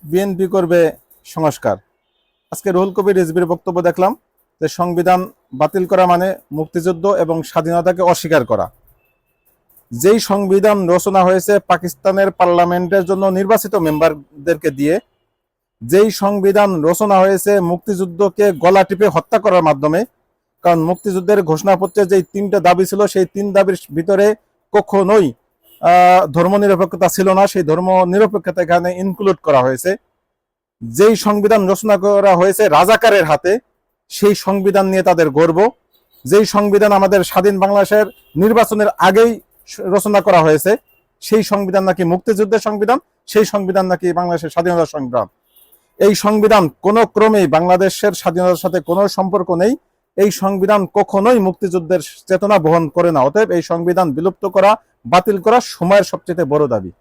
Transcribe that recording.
BNP করবে সংস্কার। আজকে রুহুল কবির রিজভীর বক্তব্য দেখলাম যে সংবিধান বাতিল করা মানে মুক্তিযুদ্ধ এবং স্বাধীনতাকে অস্বীকার করা। যেই সংবিধান রচনা হয়েছে পাকিস্তানের পার্লামেন্টের জন্য নির্বাচিত মেম্বারদেরকে দিয়ে, যেই সংবিধান রচনা হয়েছে মুক্তিযুদ্ধকে গলা টিপে হত্যা করার মাধ্যমে, কারণ মুক্তিযুদ্ধের ঘোষণাপত্রে যেই তিনটা দাবি ছিল সেই তিন দাবির ভিতরে কখনোই ধর্ম নিরপেক্ষতা ছিল না, সেই ধর্ম নিরপেক্ষতা এখানে ইনক্লুড করা হয়েছে। যেই সংবিধান রচনা করা হয়েছে রাজাকারের হাতে, সেই সংবিধান নিয়ে তাদের গর্ব। যেই সংবিধান আমাদের স্বাধীন বাংলাদেশের নির্বাচনের আগেই রচনা করা হয়েছে, সেই সংবিধান নাকি মুক্তিযুদ্ধের সংবিধান, সেই সংবিধান নাকি বাংলাদেশের স্বাধীনতা সংগ্রাম। এই সংবিধান কোনো ক্রমেই বাংলাদেশের স্বাধীনতার সাথে কোনো সম্পর্ক নেই। এই সংবিধান কখনোই মুক্তিযুদ্ধের চেতনা বহন করে না। অতএব এই সংবিধান বিলুপ্ত করা, বাতিল করা সময়ের সবচেয়ে বড় দাবি।